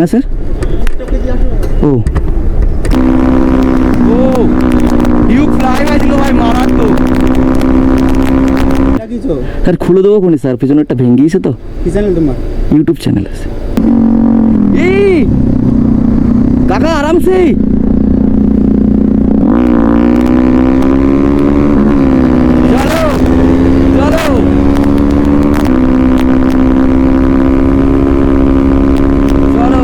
হ্যাঁ স্যার। ও ও ডিউক ফ্লাইভাই ছিল ভাই, মারাত্মক। স্যার খুলে দেবো কোনি স্যার, পিছনে একটা ভেঙে গিয়েছে তো। কি চ্যানেল তোমার? ইউটিউব চ্যানেল আছে। এই কাকা আরামসে চলো চলো। চলো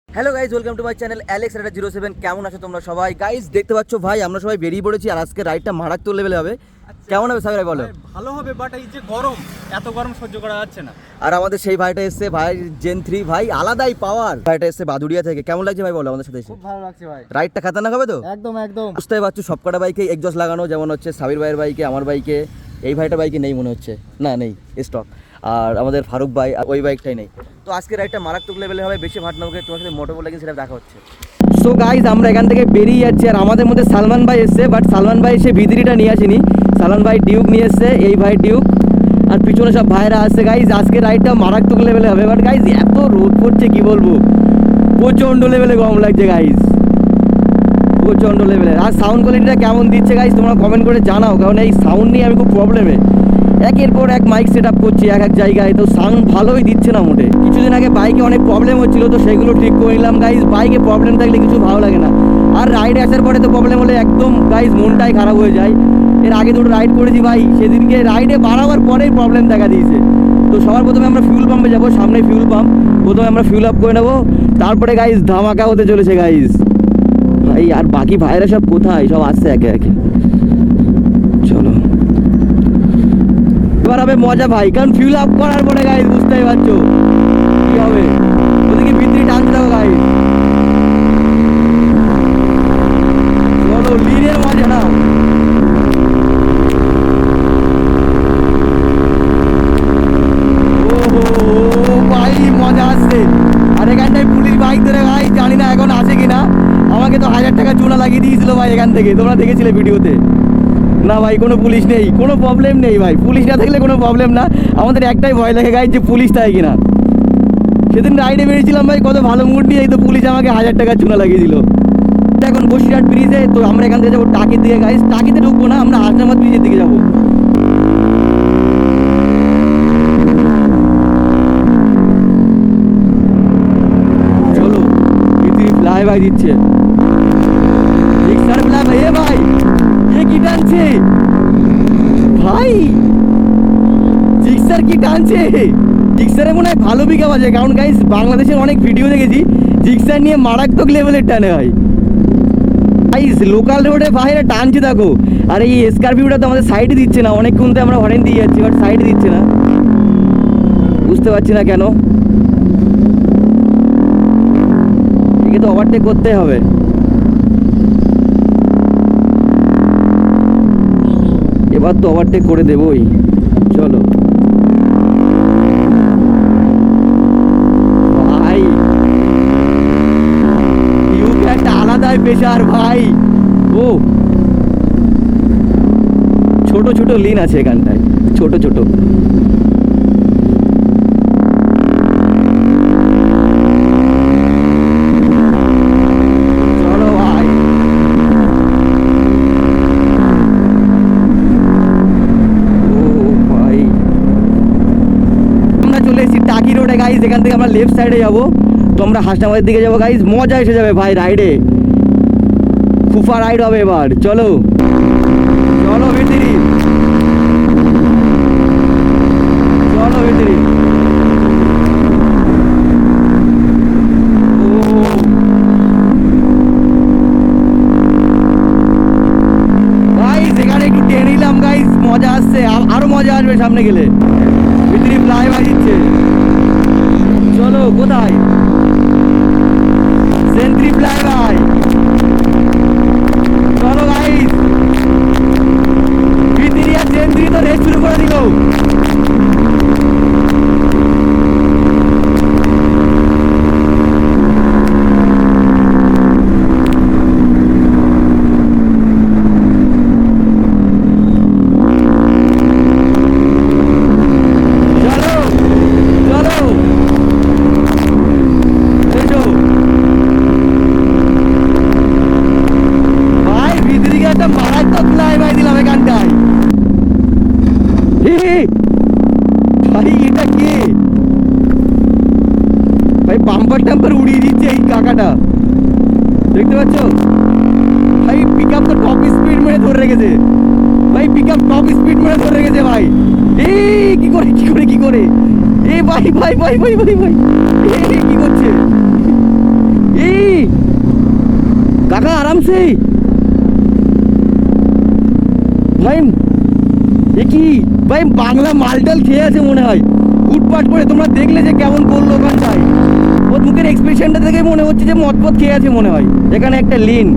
hello guys, welcome to my channel Alex Rider 07। কেমন আছো তোমরা সবাই? গাইজ দেখতে পাচ্ছ ভাই, আমরা সবাই বেরিয়ে পড়েছি আর আজকে রাইডটা মারাত্মক লেভেলে হবে। কেমন হবে সাবির ভাই বলো? ভালো হবে, বাট এই যে গরম, এত গরম সহ্য করা যাচ্ছে না। আর আমাদের সেই ভাইটা এসছে ভাই, জেন 3 ভাই, আলাদাই পাওয়ার। ভাইটা এসছে বাদুড়িয়া থেকে। কেমন লাগছে ভাই বলো আমাদের সাথে এসে? খুব ভালো লাগছে ভাই, রাইডটা খাতারনাক হবে তো? একদম একদম। বুঝতে পারছো সবকটা বাইকে এক্সজস্ট লাগানো, যেমন হচ্ছে সাবির ভাইয়ের বাইকে, আমার বাইকে, এই ভাইটা বাইকে নেই মনে হচ্ছে, না নেই স্টক। আর আমাদের ফারুক ভাই ওই বাইকটাই নেই। তো আজকে রাইডটা মারাত্মক লেভেলে হবে। বেশি ভাট না হোক, তোমার সাথে মোটো বলে সেটা দেখা হচ্ছে। সো গাইজ আমরা এখান থেকে বেরিয়ে যাচ্ছি আর আমাদের মধ্যে সালমান ভাই এসছে, বাট সালমান ভাই এসে ভিতরিটা নিয়ে আসেনি। সালমান ভাই ডিউক নিয়ে এসছে, এই ভাই ডিউক, আর পিছনে সব ভাইরা আসছে। গাইজ আজকে রাইডটা মারাত্মক লেভেলে হবে, বাট গাইজ এত রোদ পড়ছে কি বলবো, প্রচণ্ড লেভেলে গরম লাগছে গাইজ, প্রচণ্ড লেভেলের। আর সাউন্ড কোয়ালিটিটা কেমন দিচ্ছে গাইজ তোমরা কমেন্ট করে জানাও, কারণ এই সাউন্ড নিয়ে আমি খুব প্রবলেমে। একের পর এক মাইক সেট আপ করছি এক এক জায়গায়, তো সাউন্ড ভালোই দিচ্ছে না মোটে। কিছুদিন আগে বাইকে অনেক প্রবলেম হচ্ছিল, তো সেগুলো ঠিক করে নিলাম গাইজ। বাইকে প্রবলেম থাকলে কিছু ভালো লাগে না, আর রাইড আসার পরে তো প্রবলেম হলে একদম গাইজ মনটাই খারাপ হয়ে যায়। এর আগে দুটো রাইড করেছি ভাই, সেদিনকে রাইডে বাড়াবার পরেই প্রবলেম দেখা দিয়েছে। তো সবার প্রথমে আমরা ফিউল পাম্পে যাবো, সামনে ফিউল পাম্প, প্রথমে আমরা ফিউল আপ করে নেবো, তারপরে গাইজ ধামাকা হতে চলেছে গাইজ। ভাই আর বাকি ভাইরা সব কোথায়? সব আসছে একে একে। চলো এবার হবে মজা ভাই, কারণ ফিউল আপ করার পরে গাইজ বুঝতেই পারছো কি হবে। ওদিকে ভিতরে টানতে দাও গাইজ। চলো লিনের মজা নাও। ও ভাই মজা আসছে। আর এখানটায় পুলিশ বাইক ধরে ভাই, জানি না এখন আছে কিনা। আমাকে তো 1000 টাকা চুনা লাগিয়ে দিয়েছিল ভাই এখান থেকে, তোমরা দেখেছিলে ভিডিওতে। না ভাই কোনো পুলিশ নেই, কোনো প্রবলেম নেই ভাই, পুলিশ না থাকলে কোনো প্রবলেম না। আমাদের একটাই ভয় লাগে গাইজ যে পুলিশ থাকে কিনা। সেদিন রাইডে বেরিয়েছিলাম ভাই কত ভালো মুড নিয়ে, এই তো পুলিশ আমাকে 1000 টাকা চুনা লাগিয়ে দিল। এখন বসিরহাট ব্রিজে, তো আমরা এখান থেকে যাবো টাকির দিকে গাইজ। টাকিতে ঢুকবো না, আমরা হাসনাবাদ ব্রিজের দিকে যাবো। চলো ভিতরে ফ্লাই ভাই দিচ্ছে, জিক্সার ফ্লাই ভাই। এ ভাই এ কি টানছে ভাই, জিক্সার কি টানছে। জিক্সারে মনে হয় ভালো বিঘা বাজে, কারণ গাইজ বাংলাদেশের অনেক ভিডিও দেখেছি জিক্সার নিয়ে মারাত্মক লেভেলের টানে হয় গাইজ। লোকাল রোডে ভাইরা টানছে দেখো। আর এই স্করপিওটা তো আমাদের সাইডে দিচ্ছে না, অনেকক্ষণ তো আমরা হরেন দিয়ে যাচ্ছি, বাট সাইডে দিচ্ছে না, বুঝতে পারছি না কেন। একে তো ওভারটেক করতে হবে। এবার তো ওভারটেক করে দেবই। চলো ভাই, ডিউকে একটা আলাদাই প্রেশার ভাই। ও ছোট ছোট লিন আছে এখানটায়, ছোট ছোট। চলো ভাই, টাকি রোডে গাইজ। এখান থেকে আমরা লেফট সাইডে যাবো, তো আমরা হাসনাবাদের দিকে যাবো গাইজ। মজা এসে যাবে ভাই রাইডে, ফুফা রাইড হবে এবার। চলো চলো ভিতরি, চলো ভিতরি। গাইজ এখানে একটু টেনে নিলাম গাইজ, মজা আসছে, আরো মজা আসবে সামনে গেলে। ভিতরে ফ্লাই বাজিচ্ছে। চলো কোথায়? সেন্ট্রি ফ্লাই ভাই। চলো গাইস, ভিতরে আর সেন্ট্রি তো রেস শুরু করে দিল। ভাই এটা কে ভাই? বাম্পার টাম্পার উড়িয়ে দিচ্ছে এই কাকাটা, দেখতে পাচ্ছ ভাই? পিক আপ তো টপ স্পিড মেরে ধরে রেখেছে ভাই, পিক আপ টপ স্পিড মেরে ধরে রেখেছে ভাই। কি করে কি করে কি করে ভাই ভাই ভাই ভাই ভাই ভাই কি করছে কাকা? আরামসে ভাই। কি ভাই বাংলা মালটাল খেয়ে আছে মনে হয়, উটপাট করে। তোমরা দেখলে যে কেমন করলো ওখানটায়, ওর মুখের এক্সপ্রেশনটা দেখে মনে হচ্ছে যে মদ খেয়ে আছে মনে হয়। এখানে একটা লিন,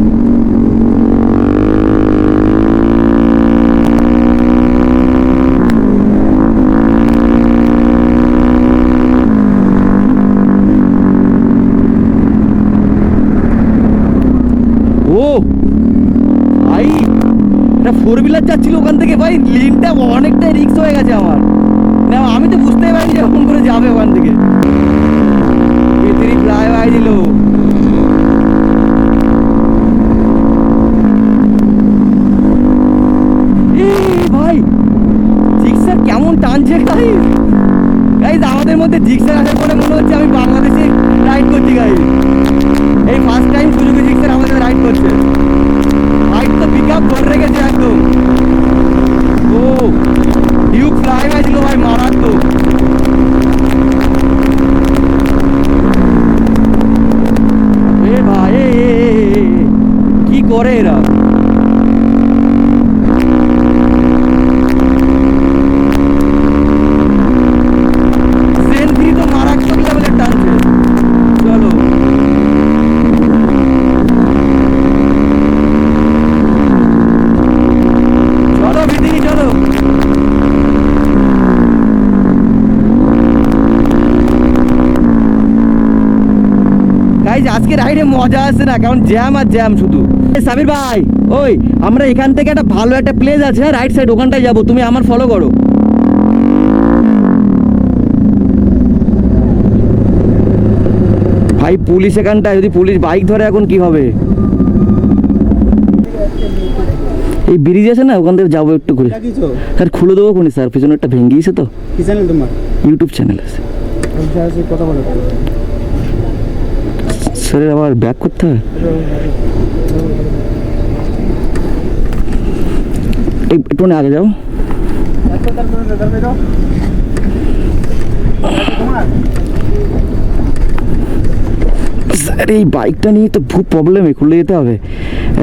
ও ভাই এটা 4 হুইলার যাচ্ছিল ওখান থেকে ভাই। লিনটা অনেকটাই রিস্ক হয়ে গেছে আমার, না আমি তো বুঝতেই পারিনি যে এরকম করে যাবে ওখান থেকে। ভিতরি ফ্লাই ভাই দিল ভাই। জিক্সার কেমন টানছে গাইস, গাইস আমাদের মধ্যে জিক্সার আসার পরে মনে হচ্ছে আমি বাংলাদেশে রাইড করছি গাইস। এই ফার্স্ট টাইম সুজুকি জিক্সার আমাদের রাইড করছে। রাইড তো পিক আপ ধরে রেখেছে একদম। ও ডিউক ফ্লাই ভাই দিল ভাই, মারাত্মক। ভাই কি করে এরা? সেলফি তো মারাত্মক লেভেলের টানছে। চলো চলো ভিতরে চলো। গাইজ আজকে রাইডে মজা আসছে না, কারণ জ্যাম আর জ্যাম শুধু। সাবির ভাই ওই আমরা এখান থেকে একটা ভালো একটা প্লেস আছে রাইট সাইড, ওখানটায় যাবো, তুমি আমার ফলো করো। ভাই পুলিশ এখানটায়, যদি পুলিশ বাইক ধরে এখন কি হবে? এই ব্রিজ আছে না, ওখান থেকে যাবো একটু করে। স্যার খুলে দেবো কোনি স্যার, পিছনে একটা ভেঙে গিয়েছে তো। কি চ্যানেল তোমার? ইউটিউব চ্যানেল আছে কথা বলো। স্যার আবার ব্যাক করতে হয়। একটু আগে যাও। স্যার এই বাইকটা নিয়ে তো খুব প্রবলেমে, খুলে যেতে হবে।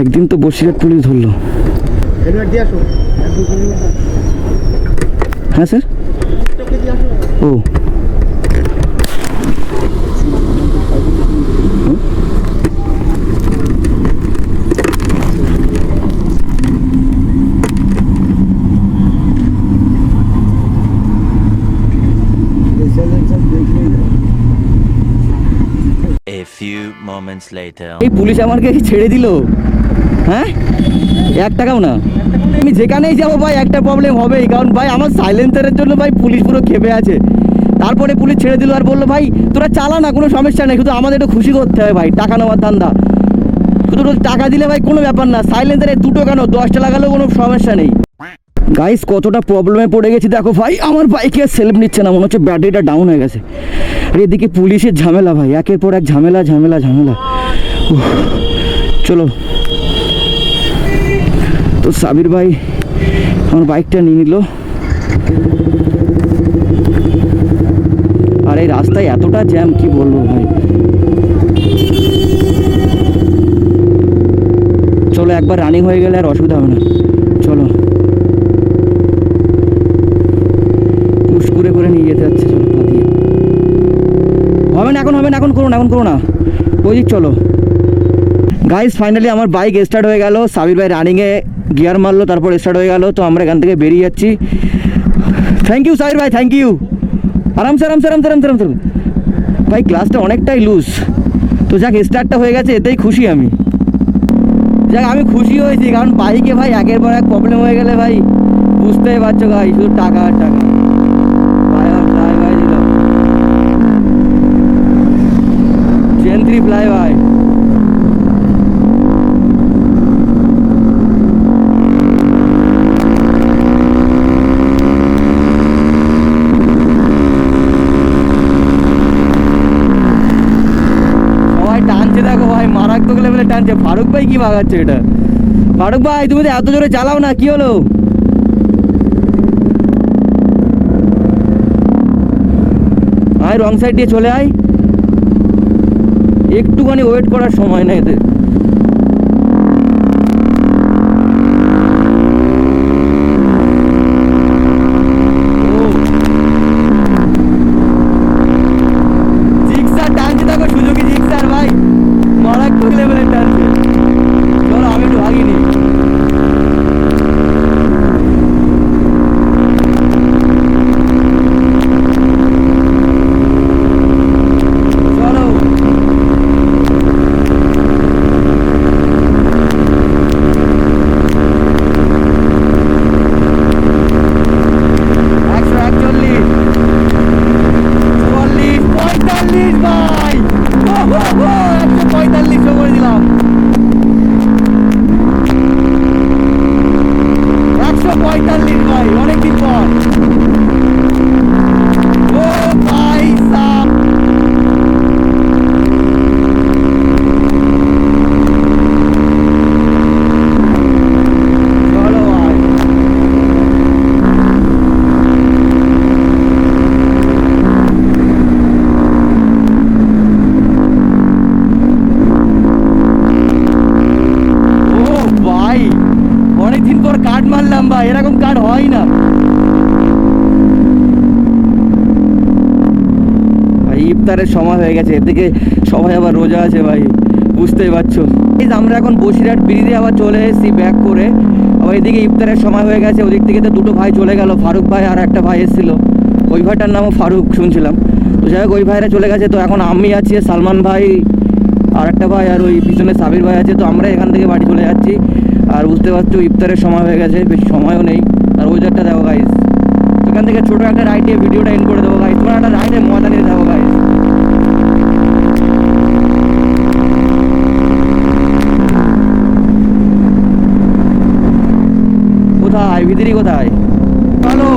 একদিন তো বসিরহাট পুলিশ ধরলো। হ্যাঁ স্যার। ও A few moments later. এই পুলিশ আমাকে ছেড়ে দিল, হ্যাঁ 1 টাকাও না। আমি যেখানেই যাবো ভাই একটা প্রবলেম হবেই, কারণ ভাই আমার সাইলেন্সারের জন্য ভাই পুলিশ পুরো খেপে আছে। তারপরে পুলিশ ছেড়ে দিল আর বললো ভাই তোরা চালা না, কোনো সমস্যা নেই, শুধু আমাদের একটু খুশি করতে হবে ভাই, টাকা নেওয়ার ধান্দা। শুধু টাকা দিলে ভাই কোনো ব্যাপার না, সাইলেন্সারে 2 কেন 10টা লাগালেও কোনো সমস্যা নেই। গাইস কতটা প্রবলেমে পড়ে গেছি দেখো ভাই, আমার বাইকে সেলফ নিচ্ছে না, মনে হচ্ছে ব্যাটারিটা ডাউন হয়ে গেছে। আর এদিকে পুলিশের ঝামেলা ভাই, একের পর এক ঝামেলা ঝামেলা ঝামেলা। চলো তো সাবির ভাই আমার বাইকটা নিয়ে নিল। আর এই রাস্তায় এতটা জ্যাম কি বলবো ভাই। চলো একবার রানিং হয়ে গেলে আর অসুবিধা হবে না। চলো পুশ করে করে নিয়ে যেতে যাচ্ছে। চলো দিয়ে হবে না এখন, হবে না এখন, করো না এখন, করো না ওই দিক চলো। গাইস ফাইনালি আমার বাইক স্টার্ট হয়ে গেল, সাবির ভাই রানিংয়ে গিয়ার মারলো, তারপর স্টার্ট হয়ে গেল। তো আমরা এখান থেকে বেরিয়ে যাচ্ছি। থ্যাংক ইউ সাবির ভাই, থ্যাংক ইউ। আরামসে আরামসে আরামসে আরামসে আরামসে। ভাই ক্লাসটা অনেকটাই লুজ, তো যাক স্টার্টটা হয়ে গেছে, এতেই খুশি আমি। যাক আমি খুশি হয়েছি, কারণ বাইকে ভাই একের পর এক প্রবলেম হয়ে গেলে ভাই বুঝতেই পারছো ভাই, শুধু টাকা আর টাকা। ভাই ফ্লাই ভাই দিল জেন 3 ফ্লাই ভাই। ভাগাচ্ছে এটা। ফারুক ভাই তুমি তো এত জোরে চালাও না, কি হলো? আয় রং সাইড দিয়ে চলে আয়, একটুখানি ওয়েট করার সময় নেই এতে। জিক্সার টানছে, দেখো সুযোগী জিক্সার ভাই, মারাত্মক লেভেলের টানছে। চলো আমি একটু ভাগিনি। চলো একশো 41, 44, 45 ভাই, 145 করে দিলাম। 145 ভাই, অনেকদিন পর। ও ভাই সাব, চলো ভাই। ও ভাই, অনেকদিন পর কাট মারলাম ভাই, এরকম কাট হয় না ভাই। ইফতারের সময় হয়ে গেছে, এদিকে সবাই আবার রোজা আছে ভাই, বুঝতেই পারছো। এই যে আমরা এখন বসিরহাট ব্রিজে আবার চলে এসেছি ব্যাক করে। আবার এদিকে ইফতারের সময় হয়ে গেছে, ওদিক থেকে তো দুটো ভাই চলে গেল, ফারুক ভাই আর একটা ভাই এসেছিল, ওই ভাইটার নামও ফারুক শুনছিলাম। তো যাই হোক ওই ভাইরা চলে গেছে, তো এখন আমি আছি, সালমান ভাই আর একটা ভাই, আর ওই পিছনে সাবির ভাই আছে। তো আমরা এখান থেকে বাড়ি চলে যাচ্ছি। আর বুঝতে পারছো ইফতারের সময় হয়ে গেছে, বেশি সময়ও নেই। আর ওয়েদারটা দেখো গাইস, এখান থেকে ছোটো একটা রাইড দিয়ে ভিডিওটা এন্ড করে দেবো গাইস। তোমরা একটা রাইডে মজা নিয়ে যাবো গাইস। কোথায় ভিতরি কোথায়? চলো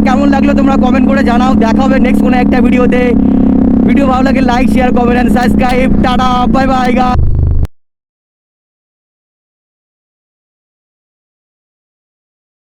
কেমন লাগলো তোমরা কমেন্ট করে জানাও। দেখা হবে নেক্সট কোনো একটা ভিডিওতে। ভিডিও ভালো লাগে like share comment and subscribe. Tata bye by.